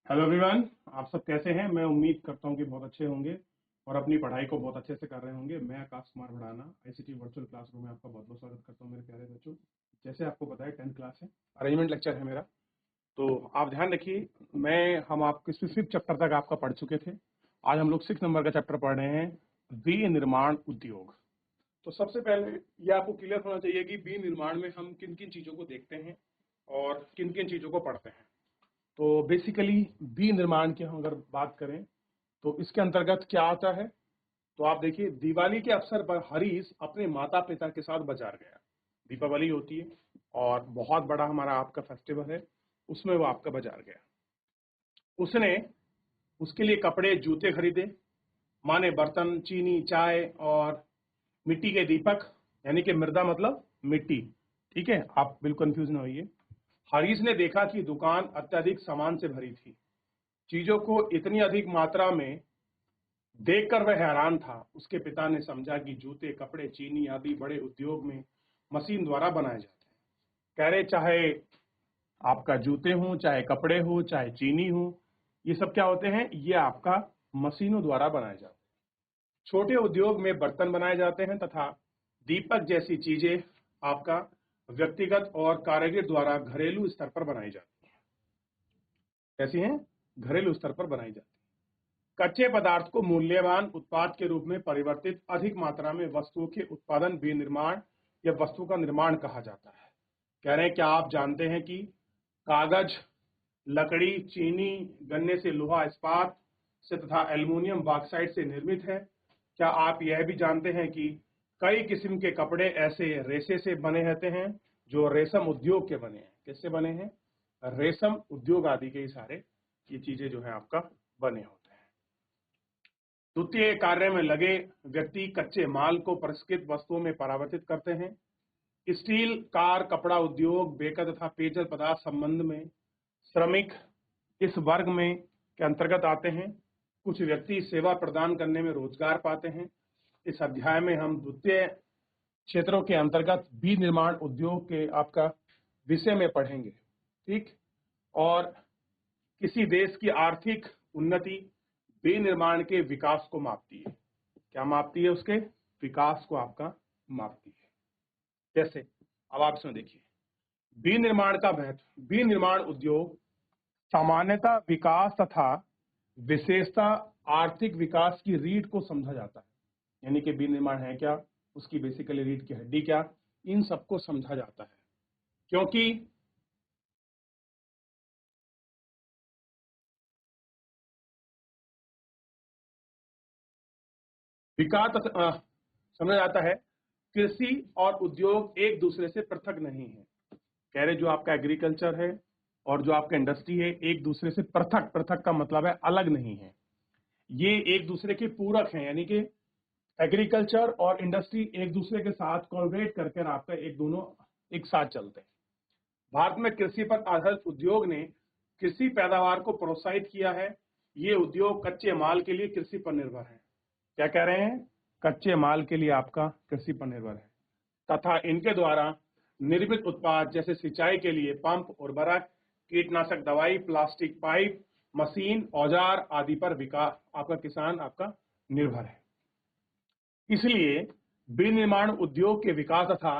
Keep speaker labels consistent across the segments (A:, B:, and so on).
A: Hello everyone, आप सब कैसे हैं। मैं उम्मीद करता हूं कि बहुत अच्छे होंगे और अपनी पढ़ाई को बहुत अच्छे से कर रहे होंगे। मैं Akash Kumar Bhadana ICT virtual classroom में आपका बहुत बहुत स्वागत करता हूं मेरे प्यारे बच्चों। जैसे आपको पता है 10th क्लास है, अरेंजमेंट लेक्चर है मेरा, तो आप ध्यान रखिए। हम आपके फिफ्थ चैप्टर तक आपका पढ़ चुके थे। आज हम लोग 6 नंबर का चैप्टर पढ़ रहे हैं, विनिर्माण उद्योग। तो सबसे पहले ये आपको क्लियर होना चाहिए कि विनिर्माण में हम किन किन चीजों को देखते हैं और किन किन चीजों को पढ़ते हैं। तो बेसिकली विनिर्माण की हम अगर बात करें तो इसके अंतर्गत क्या आता है। तो आप देखिए, दिवाली के अवसर पर हरीश अपने माता पिता के साथ बाजार गया। दीपावली होती है और बहुत बड़ा हमारा आपका फेस्टिवल है, उसमें वो आपका बाजार गया। उसने उसके लिए कपड़े जूते खरीदे, माने बर्तन, चीनी, चाय और मिट्टी के दीपक, यानी कि मृदा मतलब मिट्टी। ठीक है, आप बिल्कुल कंफ्यूज ना होइए। हरीश ने देखा कि दुकान अत्यधिक सामान से भरी थी। चीजों को इतनी अधिक मात्रा में देखकर वह हैरान था। उसके पिता ने समझा कि जूते, कपड़े, चीनी आदि बड़े उद्योग में मशीन द्वारा बनाए जाते हैं। कह रहे चाहे आपका जूते हो, चाहे कपड़े हो, चाहे चीनी हो, ये सब क्या होते हैं, ये आपका मशीनों द्वारा बनाए जाते हैं। छोटे उद्योग में बर्तन बनाए जाते हैं तथा दीपक जैसी चीजें आपका व्यक्तिगत और कारीगर द्वारा घरेलू स्तर पर बनाई जाती हैं। कैसी हैं? घरेलू स्तर पर बनाई जाती है। कच्चे पदार्थ को मूल्यवान उत्पाद के रूप में परिवर्तित अधिक मात्रा में वस्तुओं के उत्पादन विनिर्माण या वस्तु का निर्माण कहा जाता है। कह रहे हैं क्या आप जानते हैं कि कागज, लकड़ी, चीनी, गन्ने से लोहा इस्पात से तथा एल्युमिनियम बॉक्साइट से निर्मित है। क्या आप यह भी जानते हैं कि कई किस्म के कपड़े ऐसे रेशे से बने रहते हैं जो रेशम उद्योग के बने हैं। किससे बने हैं? रेशम उद्योग आदि के सारे ये चीजें जो है आपका बने होते हैं। द्वितीय कार्य में लगे व्यक्ति कच्चे माल को परिष्कृत वस्तुओं में परावर्तित करते हैं। स्टील, कार, कपड़ा उद्योग, बेकर तथा पेयजल पदार्थ संबंध में श्रमिक इस वर्ग में के अंतर्गत आते हैं। कुछ व्यक्ति सेवा प्रदान करने में रोजगार पाते हैं। इस अध्याय में हम द्वितीय क्षेत्रों के अंतर्गत विनिर्माण उद्योग के आपका विषय में पढ़ेंगे। ठीक, और किसी देश की आर्थिक उन्नति विनिर्माण के विकास को मापती है। क्या मापती है? उसके विकास को आपका मापती है। जैसे अब आप इसमें देखिए, विनिर्माण का महत्व। विनिर्माण उद्योग सामान्यतः विकास तथा विशेषता आर्थिक विकास की रीढ़ को समझा जाता है। यानी कि विनिर्माण है क्या, उसकी बेसिकली रीढ़ की हड्डी क्या, इन सबको समझा जाता है। क्योंकि विकास समझा जाता है, कृषि और उद्योग एक दूसरे से पृथक नहीं है। कह रहे जो आपका एग्रीकल्चर है और जो आपका इंडस्ट्री है एक दूसरे से पृथक, पृथक का मतलब है अलग नहीं है, ये एक दूसरे के पूरक हैं। यानी कि एग्रीकल्चर और इंडस्ट्री एक दूसरे के साथ कोलैबोरेट करके आपका एक दोनों एक साथ चलते हैं। भारत में कृषि पर आधारित उद्योग ने कृषि पैदावार को प्रोत्साहित किया है। ये उद्योग कच्चे माल के लिए कृषि पर निर्भर है। क्या कह रहे हैं? कच्चे माल के लिए आपका कृषि पर निर्भर है तथा इनके द्वारा निर्मित उत्पाद जैसे सिंचाई के लिए पंप, उर्वरक, कीटनाशक दवाई, प्लास्टिक पाइप, मशीन, औजार आदि पर विकास आपका किसान आपका निर्भर है। इसलिए विनिर्माण उद्योग के विकास तथा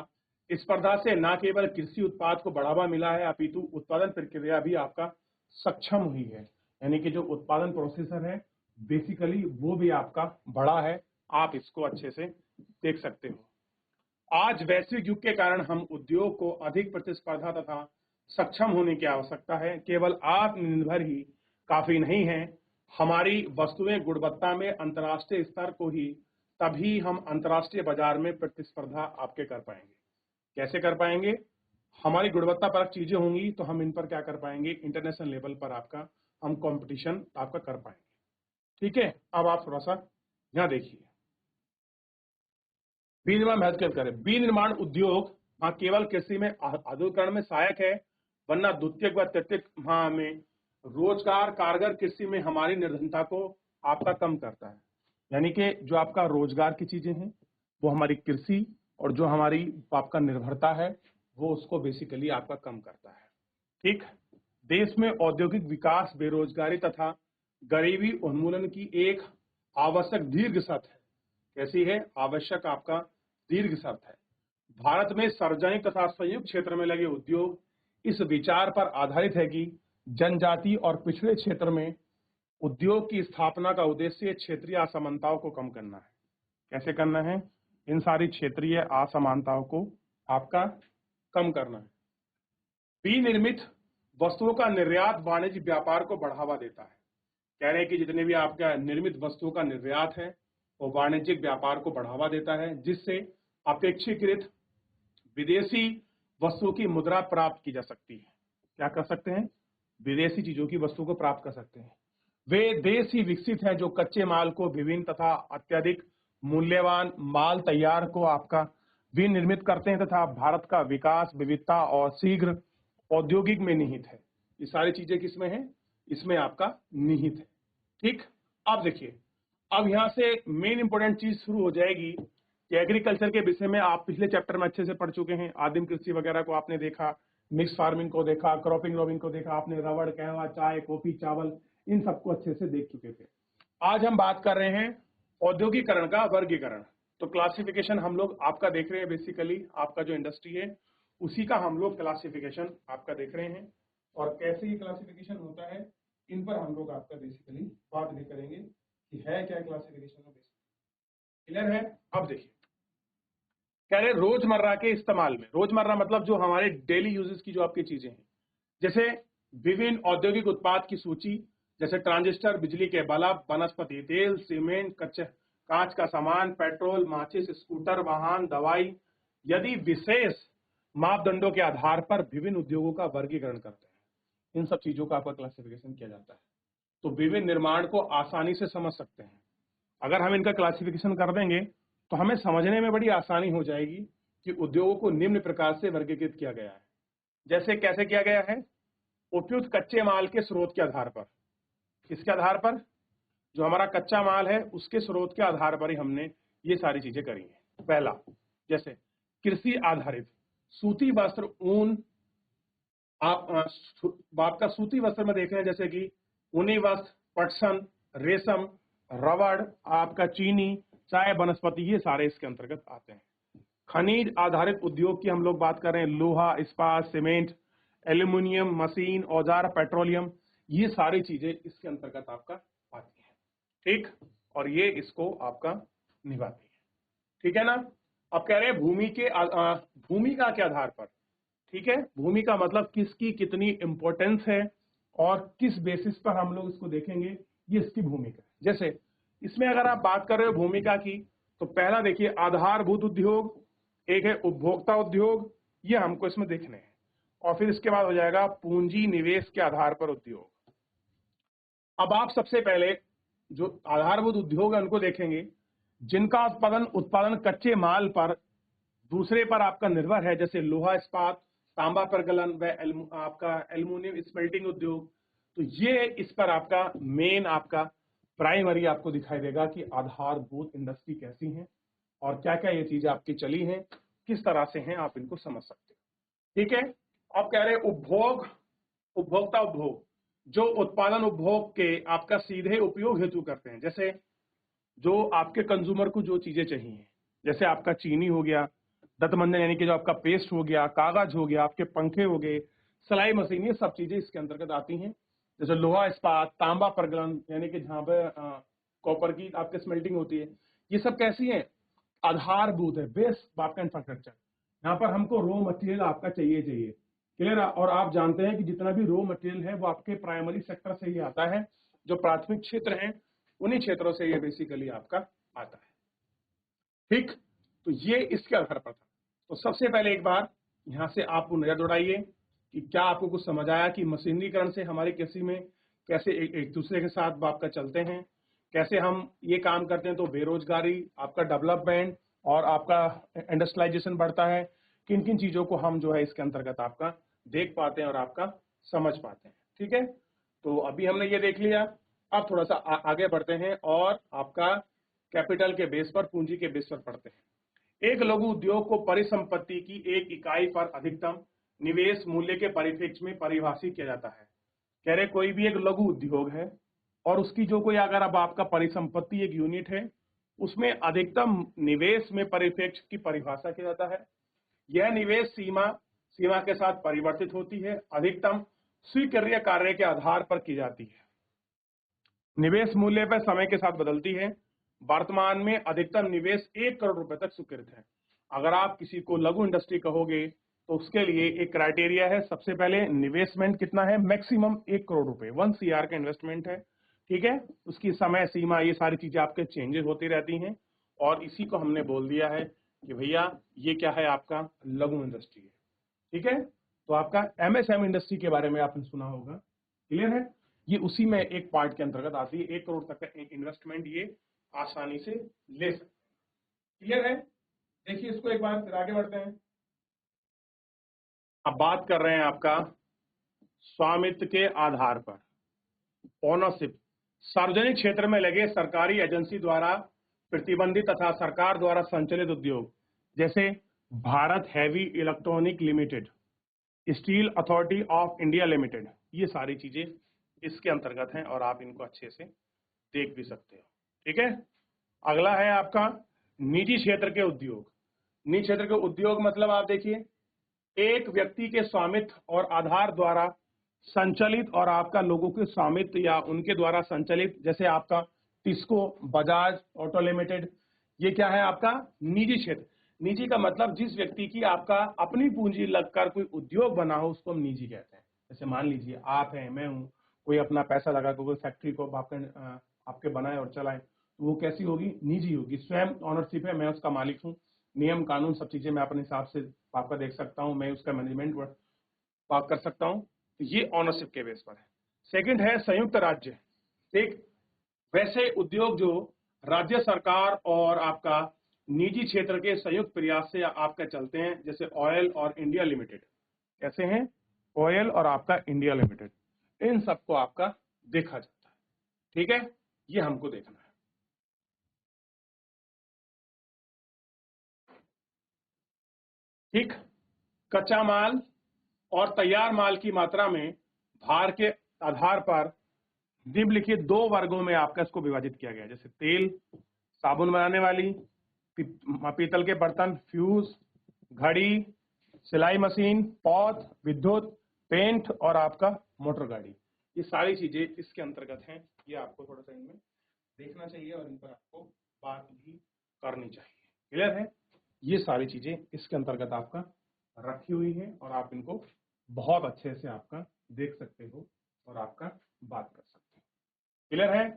A: स्पर्धा से न केवल कृषि उत्पाद को बढ़ावा मिला है अपितु उत्पादन प्रक्रिया भी आपका सक्षम हुई है। यानी कि जो उत्पादन प्रोसेसर है बेसिकली वो भी आपका बड़ा है। आप इसको अच्छे से देख सकते हो। आज वैश्विक युग के कारण हम उद्योग को अधिक प्रतिस्पर्धा तथा सक्षम होने की आवश्यकता है। केवल आत्मनिर्भर ही काफी नहीं है। हमारी वस्तुएं गुणवत्ता में अंतर्राष्ट्रीय स्तर को ही तभी हम अंतर्राष्ट्रीय बाजार में प्रतिस्पर्धा आपके कर पाएंगे। कैसे कर पाएंगे? हमारी गुणवत्ता पर चीजें होंगी तो हम इन पर क्या कर पाएंगे, इंटरनेशनल लेवल पर आपका हम कंपटीशन आपका कर पाएंगे। ठीक है, अब आप थोड़ा सा यहाँ देखिए, विनिर्माण महत्व करें। विनिर्माण उद्योग हाँ केवल कृषि में आधुनिकीकरण में सहायक है, वरना द्वितीयक व तृतीयक हाँ में रोजगार कारगर कृषि में हमारी निर्धनता को आपका कम करता है। यानी कि जो आपका रोजगार की चीजें हैं वो हमारी कृषि और जो हमारी आपका निर्भरता है वो उसको बेसिकली आपका कम करता है। ठीक, देश में औद्योगिक विकास, बेरोजगारी तथा गरीबी उन्मूलन की एक आवश्यक दीर्घ शर्त है। कैसी है? आवश्यक आपका दीर्घ शर्त है। भारत में सार्वजनिक तथा संयुक्त क्षेत्र में लगे उद्योग इस विचार पर आधारित है कि जनजाति और पिछड़े क्षेत्र में उद्योग की स्थापना का उद्देश्य क्षेत्रीय असमानताओं को कम करना है। कैसे करना है? इन सारी क्षेत्रीय असमानताओं को आपका कम करना है। विनिर्मित वस्तुओं का निर्यात वाणिज्य व्यापार को बढ़ावा देता है। कह रहे हैं कि जितने भी आपका निर्मित वस्तुओं का निर्यात है वो वाणिज्यिक व्यापार को बढ़ावा देता है, जिससे अपेक्षाकृत विदेशी वस्तुओं की मुद्रा प्राप्त की जा सकती है। क्या कर सकते हैं? विदेशी चीजों की वस्तु को प्राप्त कर सकते हैं। वे देश ही विकसित हैं जो कच्चे माल को विभिन्न तथा अत्यधिक मूल्यवान माल तैयार को आपका विनिर्मित करते हैं तथा भारत का विकास विविधता और शीघ्र औद्योगिक में निहित है। ये सारी चीजें किसमें है? इसमें आपका निहित है। ठीक, अब देखिए, अब यहां से मेन इंपोर्टेंट चीज शुरू हो जाएगी कि एग्रीकल्चर के विषय में आप पिछले चैप्टर में अच्छे से पढ़ चुके हैं। आदिम कृषि वगैरह को आपने देखा, मिक्स फार्मिंग को देखा, क्रॉपिंग रॉबिंग को देखा आपने, रबड़, कहवा, चाय, कॉफी, चावल, इन सबको अच्छे से देख चुके थे। आज हम बात कर रहे हैं औद्योगिकरण का वर्गीकरण। तो क्लासिफिकेशन हम लोग आपका देख रहे हैं, बेसिकली आपका जो इंडस्ट्री है उसी का हम लोग क्लासिफिकेशन आपका देख रहे हैं, और कैसे ये क्लासिफिकेशन होता है इन पर हम लोग आपका बेसिकली बात भी करेंगे कि है क्या क्लासिफिकेशन में। क्लियर है? अब देखिए, कह रहे रोजमर्रा के इस्तेमाल में, रोजमर्रा मतलब जो हमारे डेली यूजेस की जो आपकी चीजें हैं, जैसे विभिन्न औद्योगिक उत्पाद की सूची, जैसे ट्रांजिस्टर, बिजली के बल्ब, वनस्पति तेल, सीमेंट, कच्चे कांच का सामान, पेट्रोल, माचिस, स्कूटर, वाहन, दवाई, यदि विशेष मापदंडों के आधार पर विभिन्न उद्योगों का वर्गीकरण करते हैं। इन सब चीजों का आपका क्लासिफिकेशन किया जाता है, तो विभिन्न निर्माण को आसानी से समझ सकते हैं। अगर हम इनका क्लासिफिकेशन कर देंगे तो हमें समझने में बड़ी आसानी हो जाएगी कि उद्योगों को निम्न प्रकार से वर्गीकृत किया गया है। जैसे कैसे किया गया है? उपयुक्त कच्चे माल के स्रोत के आधार पर। किसके आधार पर? जो हमारा कच्चा माल है उसके स्रोत के आधार पर ही हमने ये सारी चीजें करी हैं। पहला, जैसे कृषि आधारित सूती वस्त्र, ऊन, आपका सूती वस्त्र में देख रहे हैं जैसे कि ऊनी वस्त्र, पटसन, रेशम, रबड़, आपका चीनी, चाय, वनस्पति, ये सारे इसके अंतर्गत आते हैं। खनिज आधारित उद्योग की हम लोग बात कर रहे हैं, लोहा, इस्पात, सीमेंट, एल्यूमिनियम, मशीन, औजार, पेट्रोलियम, ये सारी चीजें इसके अंतर्गत आपका आती है। ठीक, और ये इसको आपका निभाती है। ठीक है ना? अब कह रहे हैं भूमिका के आधार पर। ठीक है, भूमि का मतलब किसकी कितनी इंपॉर्टेंस है और किस बेसिस पर हम लोग इसको देखेंगे, ये इसकी भूमिका है। जैसे इसमें अगर आप बात कर रहे हो भूमिका की, तो पहला देखिए आधारभूत उद्योग, एक है उपभोक्ता उद्योग, ये हमको इसमें देखने हैं, और फिर इसके बाद हो जाएगा पूंजी निवेश के आधार पर उद्योग। अब आप सबसे पहले जो आधारभूत उद्योग है उनको देखेंगे, जिनका उत्पादन कच्चे माल पर दूसरे पर आपका निर्भर है, जैसे लोहा इस्पात, तांबा प्रगलन व आपका एल्यूमिनियम स्मेल्टिंग उद्योग। तो ये इस पर आपका मेन आपका प्राइमरी आपको दिखाई देगा कि आधारभूत इंडस्ट्री कैसी है और क्या क्या ये चीजें आपकी चली हैं, किस तरह से हैं, आप इनको समझ सकते हो। ठीक है, अब कह रहे हैं उपभोक्ता उपभोग, जो उत्पादन उपभोग के आपका सीधे उपयोग हेतु करते हैं, जैसे जो आपके कंज्यूमर को जो चीजें चाहिए, जैसे आपका चीनी हो गया, दंतमंजन यानी कि जो आपका पेस्ट हो गया, कागज हो गया, आपके पंखे हो गए, सिलाई मशीन, ये सब चीजें इसके अंतर्गत आती हैं। जैसे लोहा इस्पात, तांबा प्रगलन यानी कि जहां पे कॉपर की आपके स्मेल्टिंग होती है, ये सब कैसी है? आधारभूत है, बेस आपका इंफ्रास्ट्रक्चर। यहाँ पर हमको रॉ मटेरियल आपका चाहिए। क्लियर? और आप जानते हैं कि जितना भी रॉ मटेरियल है वो आपके प्राइमरी सेक्टर से ही आता है, जो प्राथमिक क्षेत्र है उन्हीं क्षेत्रों से ये बेसिकली आपका आता है। ठीक, तो ये इसके आधार पर था। तो सबसे पहले एक बार यहां से आपको नजर दौड़ाइए कि क्या आपको कुछ समझ आया कि मशीनीकरण से हमारी कृषि में कैसे एक दूसरे के साथ आपका चलते हैं, कैसे हम ये काम करते हैं, तो बेरोजगारी, आपका डेवलपमेंट और आपका इंडस्ट्रियलाइजेशन बढ़ता है, किन किन चीजों को हम जो है इसके अंतर्गत आपका देख पाते हैं और आपका समझ पाते हैं। ठीक है, तो अभी हमने ये देख लिया। अब थोड़ा सा आगे बढ़ते हैं और आपका कैपिटल के बेस पर, पूंजी के बेस पर पढ़ते हैं। एक लघु उद्योग को परिसंपत्ति की एक इकाई पर अधिकतम निवेश मूल्य के परिप्रेक्ष्य में परिभाषित किया जाता है। कह रहे कोई भी एक लघु उद्योग है और उसकी जो कोई अगर अब आपका परिसंपत्ति एक यूनिट है, उसमें अधिकतम निवेश में परिप्रेक्ष्य की परिभाषा किया जाता है। यह निवेश सीमा के साथ परिवर्तित होती है, अधिकतम स्वीकार्य कार्य के आधार पर की जाती है। निवेश मूल्य पर समय के साथ बदलती है। वर्तमान में अधिकतम निवेश 1 करोड़ रुपए तक स्वीकृत है। अगर आप किसी को लघु इंडस्ट्री कहोगे तो उसके लिए एक क्राइटेरिया है, सबसे पहले इन्वेस्टमेंट कितना है, मैक्सिमम 1 करोड़ रुपए, 1 CR का इन्वेस्टमेंट है, ठीक है। उसकी समय सीमा, ये सारी चीजें आपके चेंजेस होती रहती हैं और इसी को हमने बोल दिया है कि भैया ये क्या है, आपका लघु इंडस्ट्री है, ठीक है। तो आपका MSME इंडस्ट्री के बारे में आपने सुना होगा, क्लियर है। ये उसी में एक पार्ट के अंतर्गत आती है। 1 करोड़ तक का इन्वेस्टमेंट ये आसानी से ले सकते, क्लियर है। देखिए इसको एक बार फिर आगे बढ़ते हैं। अब बात कर रहे हैं आपका स्वामित्व के आधार पर, ओनरशिप। सार्वजनिक क्षेत्र में लगे सरकारी एजेंसी द्वारा प्रतिबंधित तथा सरकार द्वारा संचालित उद्योग जैसे Bharat heavy electronic limited, steel authority of India limited, ये सारी चीजें इसके अंतर्गत हैं और आप इनको अच्छे से देख भी सकते हो, ठीक है। अगला है आपका निजी क्षेत्र के उद्योग। निजी क्षेत्र के उद्योग मतलब आप देखिए, एक व्यक्ति के स्वामित्व और आधार द्वारा संचालित और आपका लोगों के स्वामित्व या उनके द्वारा संचालित, जैसे आपका टिस्को, बजाज ऑटो लिमिटेड, ये क्या है आपका निजी क्षेत्र। निजी का मतलब जिस व्यक्ति की आपका अपनी पूंजी लगकर कोई उद्योग बना हो उसको हम निजी कहते हैं। जैसे मान लीजिए आप हैं, मैं हूं, कोई अपना पैसा लगा कोई फैक्ट्री को आपके बनाए और चलाए, तो वो कैसी होगी, निजी होगी। स्वयं ऑनरशिप है, मैं उसका मालिक हूँ, नियम कानून सब चीजें मैं अपने हिसाब से आपका देख सकता हूँ, मैं उसका मैनेजमेंट बात कर सकता हूँ, तो ये ऑनरशिप के बेस पर है। सेकंड है संयुक्त राज्य। एक वैसे उद्योग जो राज्य सरकार और आपका निजी क्षेत्र के संयुक्त प्रयास से आपका चलते हैं, जैसे ऑयल और इंडिया लिमिटेड। कैसे हैं, ऑयल और आपका इंडिया लिमिटेड, इन सबको आपका देखा जाता है, ठीक है। ये हमको देखना है। ठीक, कच्चा माल और तैयार माल की मात्रा में भार के आधार पर निम्नलिखित 2 वर्गों में आपका इसको विभाजित किया गया, जैसे तेल, साबुन बनाने वाली, पीतल के बर्तन, फ्यूज, घड़ी, सिलाई मशीन, पौध, विद्युत, पेंट और आपका मोटर गाड़ी, ये सारी चीजें इसके अंतर्गत हैं। ये आपको थोड़ा सा इनमें देखना चाहिए और इन पर आपको बात भी करनी चाहिए, क्लियर है। ये सारी चीजें इसके अंतर्गत आपका रखी हुई है और आप इनको बहुत अच्छे से आपका देख सकते हो और आपका बात कर सकते हो, क्लियर है।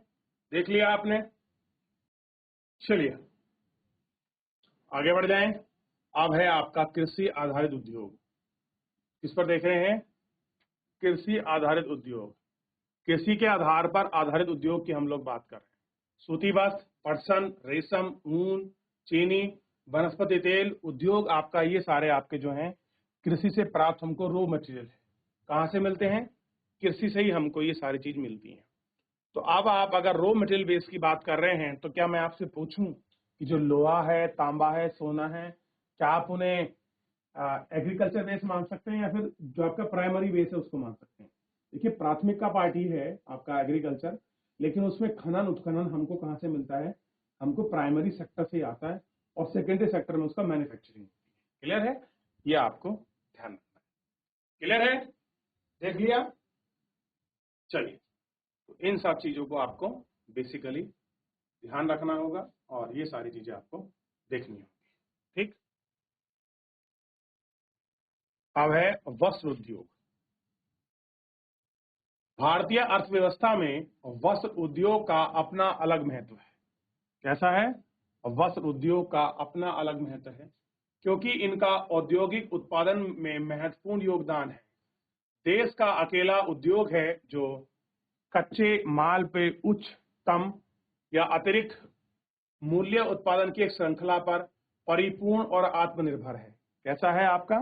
A: देख लिया आपने, चलिए आगे बढ़ जाएं। अब है आपका कृषि आधारित उद्योग। किस पर देख रहे हैं, कृषि आधारित उद्योग। कृषि के आधार पर आधारित उद्योग की हम लोग बात कर रहे हैं। सूती वस्त्र, पटसन, रेशम, ऊन, चीनी, वनस्पति तेल उद्योग, आपका ये सारे आपके जो हैं कृषि से प्राप्त हमको रॉ मटेरियल है। कहाँ से मिलते हैं, कृषि से ही हमको ये सारी चीज मिलती है। तो अब आप अगर रॉ मटेरियल बेस की बात कर रहे हैं तो क्या मैं आपसे पूछूं कि जो लोहा है, तांबा है, सोना है, क्या आप उन्हें एग्रीकल्चर बेस मान सकते हैं या फिर जो आपका प्राइमरी बेस है उसको मान सकते हैं। देखिए प्राथमिक का पार्ट ही है आपका एग्रीकल्चर, लेकिन उसमें खनन उत्खनन हमको कहाँ से मिलता है, हमको प्राइमरी सेक्टर से आता है और सेकेंडरी सेक्टर में उसका मैन्युफैक्चरिंग होती है, क्लियर है। ये आपको ध्यान रखना है, क्लियर है, देख लिया। चलिए, तो इन सब चीजों को आपको बेसिकली ध्यान रखना होगा और ये सारी चीजें आपको देखनी होगी, ठीक। अब है वस्त्र उद्योग। भारतीय अर्थव्यवस्था में वस्त्र उद्योग का अपना अलग महत्व है। कैसा है, वस्त्र उद्योग का अपना अलग महत्व है क्योंकि इनका औद्योगिक उत्पादन में महत्वपूर्ण योगदान है। देश का अकेला उद्योग है जो कच्चे माल पे उच्चतम या अतिरिक्त मूल्य उत्पादन की एक श्रृंखला पर परिपूर्ण और आत्मनिर्भर है। कैसा है आपका,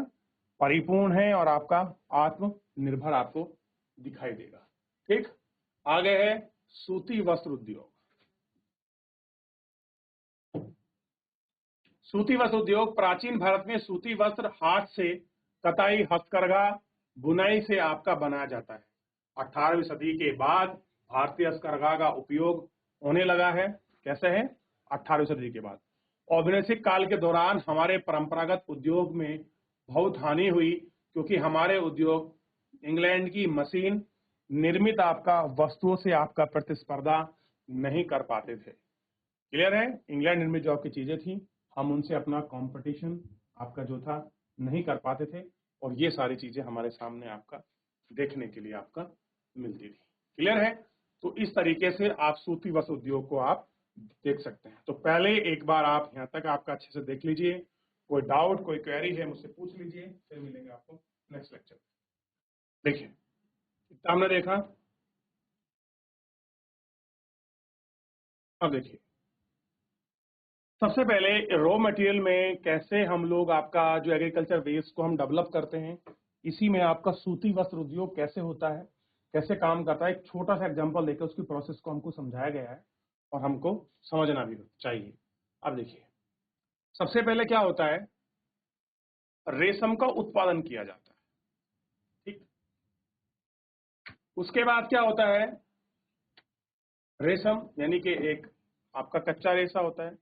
A: परिपूर्ण है और आपका आत्मनिर्भर आपको दिखाई देगा, ठीक। आगे है सूती वस्त्र उद्योग। सूती वस्त्र उद्योग प्राचीन भारत में सूती वस्त्र हाथ से कताई, हस्तकरघा, बुनाई से आपका बनाया जाता है। 18वीं सदी के बाद भारतीय हस्तकरघा का उपयोग होने लगा है। कैसे है? 18वीं सदी के बाद। औपनिवेशिक काल के दौरान हमारे परंपरागत उद्योग में बहुत हानि हुई, क्योंकि हमारे उद्योग इंग्लैंड की मशीन निर्मित आपका वस्तुओं से आपका प्रतिस्पर्धा नहीं कर पाते थे। क्लियर है? इंग्लैंड निर्मित जो आपकी चीजें थी, हम उनसे अपना कंपटीशन आपका जो था नहीं कर पाते थे, और ये सारी चीजें हमारे सामने आपका देखने के लिए आपका मिलती थी। क्लियर है? तो इस तरीके से आप सूती वस्त्र उद्योग को आप देख सकते हैं। तो पहले एक बार आप यहाँ तक आपका अच्छे से देख लीजिए। कोई डाउट, कोई क्वेरी है मुझसे पूछ लीजिए, फिर मिलेंगे आपको नेक्स्ट लेक्चर। देखिए, इतना हमने देखा। अब देखिए, सबसे पहले रॉ मटेरियल में कैसे हम लोग आपका जो एग्रीकल्चर वेस्ट को हम डेवलप करते हैं, इसी में आपका सूती वस्त्र उद्योग कैसे होता है, कैसे काम करता है, एक छोटा सा एग्जांपल देकर उसकी प्रोसेस को हमको समझाया गया है और हमको समझना भी चाहिए। अब देखिए, सबसे पहले क्या होता है, रेशम का उत्पादन किया जाता है। ठीक, उसके बाद क्या होता है, रेशम यानी कि एक आपका कच्चा रेशा होता है,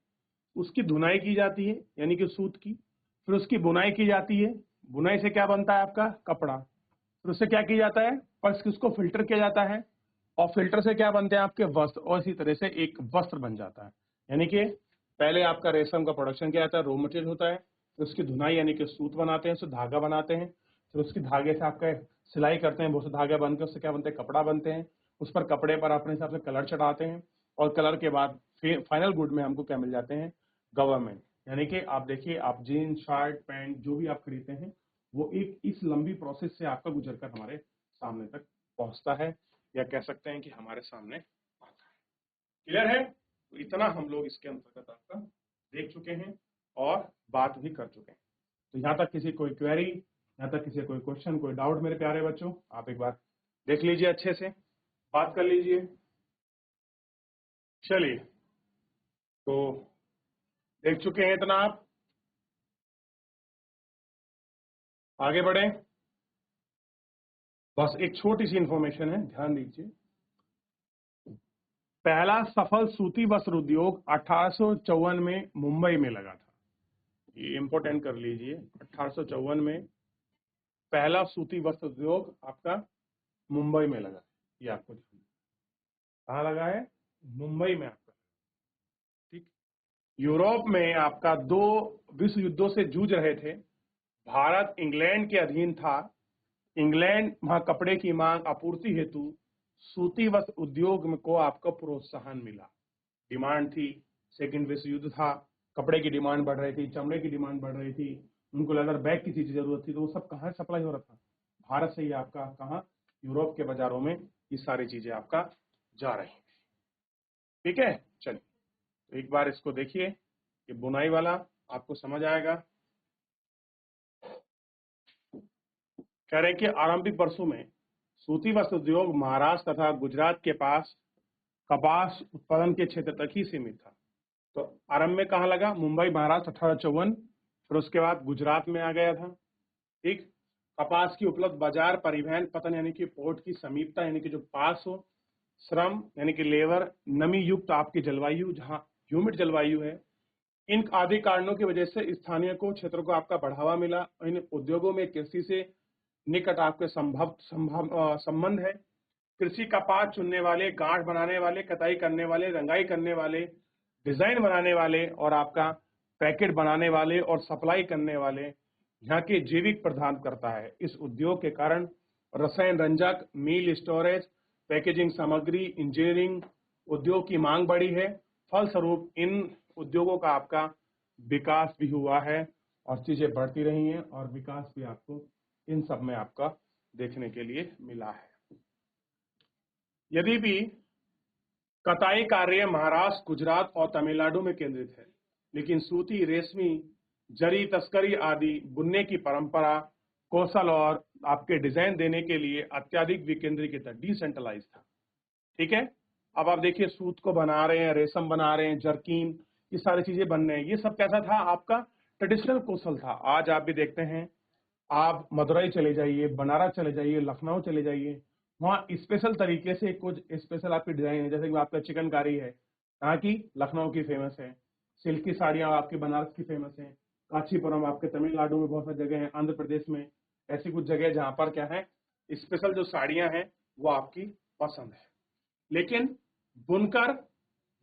A: उसकी धुनाई की जाती है यानी कि सूत की, फिर उसकी बुनाई की जाती है, बुनाई से क्या बनता है आपका कपड़ा, फिर उससे क्या किया जाता है, पर उसको फिल्टर किया जाता है, और फिल्टर से क्या बनते हैं आपके वस्त्र, और इसी तरह से एक वस्त्र बन जाता है। यानी कि पहले आपका रेशम का प्रोडक्शन किया जाता है, रॉ मटेरियल होता है, फिर उसकी धुनाई यानी कि सूत बनाते हैं, उससे धागा बनाते हैं, फिर उसकी धागे से आपका सिलाई करते हैं, बहुत से धागे बनकर उससे क्या बनते हैं, कपड़ा बनते हैं, उस पर कपड़े पर अपने हिसाब से कलर चढ़ाते हैं, और कलर के बाद फाइनल गुड में हमको क्या मिल जाते हैं, गवर्नमेंट। यानी कि आप देखिए, आप जीन्स शर्ट पैंट जो भी आप खरीदते हैं, वो एक इस लंबी प्रोसेस से आपका गुजर कर हमारे सामने तक पहुंचता है, या कह सकते हैं कि हमारे सामने आता है। क्लियर है? तो इतना हम लोग इसके अंतर्गत आपका देख चुके हैं और बात भी कर चुके हैं। तो यहाँ तक किसी कोई क्वेरी, यहाँ तक किसी कोई क्वेश्चन, कोई डाउट मेरे प्यारे बच्चों, आप एक बार देख लीजिए, अच्छे से बात कर लीजिए। चलिए, तो देख चुके हैं इतना, आप आगे बढ़े। बस एक छोटी सी इंफॉर्मेशन है, ध्यान दीजिए। पहला सफल सूती वस्त्र उद्योग 1854 में मुंबई में लगा था। ये इंपोर्टेंट कर लीजिए, 1854 में पहला सूती वस्त्र उद्योग आपका मुंबई में लगा। ये आपको कहाँ लगा है? मुंबई में आपका। ठीक, यूरोप में आपका दो विश्व युद्धों से जूझ रहे थे, भारत इंग्लैंड के अधीन था, इंग्लैंड वहां कपड़े की मांग आपूर्ति हेतु सूती वस्त्र उद्योग को आपका प्रोत्साहन मिला, डिमांड थी, सेकेंड विश्व युद्ध था, कपड़े की डिमांड बढ़ रही थी, चमड़े की डिमांड बढ़ रही थी, उनको लेदर बैग की चीज जरूरत थी, तो वो सब कहाँ सप्लाई हो रहा था, भारत से ही आपका कहाँ, यूरोप के बाजारों में ये सारी चीजें आपका जा रही थी। ठीक है, चलिए, तो एक बार इसको देखिए, ये बुनाई वाला आपको समझ आएगा। कह रहे कि आरंभिक वर्षों में सूती वस्त्र उद्योग महाराष्ट्र तथा गुजरात के पास कपास उत्पादन के क्षेत्र तक ही सीमित था। तो आरंभ में कहाँ लगा? मुंबई महाराष्ट्र 1854, फिर उसके बाद गुजरात में आ गया था। ठीक, कपास की उपलब्ध बाजार, परिवहन पतन यानी कि पोर्ट की समीपता यानी कि जो पास हो, श्रम यानी कि लेबर, नमी युक्त आपकी जलवायु जहाँ ह्यूमिड जलवायु है, इन आदि कारणों की वजह से स्थानीय को क्षेत्र को आपका बढ़ावा मिला। इन उद्योगों में कृषि से निकट आपके संबंध है। कृषि कपास चुनने वाले, गांठ बनाने वाले, कताई करने वाले, रंगाई करने वाले, डिजाइन बनाने वाले और आपका पैकेट बनाने वाले और सप्लाई करने वाले यहाँ के जैविक प्रदान करता है। इस उद्योग के कारण रसायन रंजक, मील स्टोरेज, पैकेजिंग सामग्री, इंजीनियरिंग उद्योग की मांग बढ़ी है। फलस्वरूप इन उद्योगों का आपका विकास भी हुआ है और चीजें बढ़ती रही हैं, और विकास भी आपको इन सब में आपका देखने के लिए मिला है। यदि भी कताई कार्य महाराष्ट्र, गुजरात और तमिलनाडु में केंद्रित है, लेकिन सूती, रेशमी, जरी तस्करी आदि बुनने की परंपरा, कौशल और आपके डिजाइन देने के लिए अत्यधिक विकेंद्रीकृत, डिसेंट्रलाइज था। ठीक है, अब आप देखिए, सूत को बना रहे हैं, रेशम बना रहे हैं, जर्किन, ये सारी चीजें बन रहे हैं, ये सब कैसा था? आपका ट्रेडिशनल कौशल था। आज आप भी देखते हैं, आप मदुरई चले जाइए, बनारस चले जाइए, लखनऊ चले जाइए, वहाँ स्पेशल तरीके से कुछ स्पेशल आपकी डिजाइन है, जैसे कि आपका चिकनकारी है, यहाँ की लखनऊ की फेमस है, सिल्क की साड़ियाँ आपकी बनारस की फेमस है, कांचीपुरम आपके तमिलनाडु में बहुत सारी जगह है, आंध्र प्रदेश में ऐसी कुछ जगह है जहाँ पर क्या है, स्पेशल जो साड़ियाँ हैं वो आपकी पसंद है। लेकिन बुनकर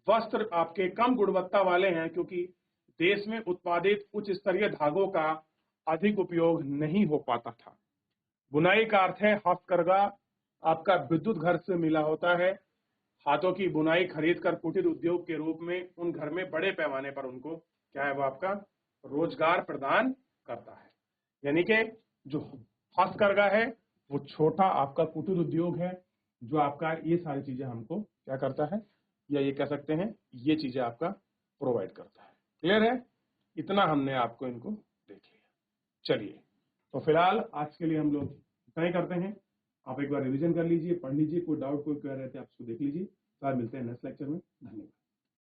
A: वस्त्र आपके कम गुणवत्ता वाले हैं, क्योंकि देश में उत्पादित उच्च स्तरीय धागों का अधिक उपयोग नहीं हो पाता था। बुनाई का अर्थ है हस्तकरघा, आपका विद्युत घर से मिला होता है। हाथों की बुनाई खरीद कर कुटीर उद्योग के रूप में उन घर में बड़े पैमाने पर उनको क्या है, वो आपका रोजगार प्रदान करता है। यानी कि जो हस्तकरघा है वो छोटा आपका कुटीर उद्योग है, जो आपका ये सारी चीजें हमको क्या करता है, या ये कह सकते हैं ये चीजें आपका प्रोवाइड करता है। क्लियर है? इतना हमने आपको इनको देख लिया। चलिए, तो फिलहाल आज के लिए हम लोग इतना ही करते हैं। आप एक बार रिवीजन कर लीजिए, पढ़ लीजिए, कोई डाउट कोई क्वेरी रहते हैं आप उसको देख लीजिए। फिर मिलते हैं नेक्स्ट लेक्चर में। धन्यवाद।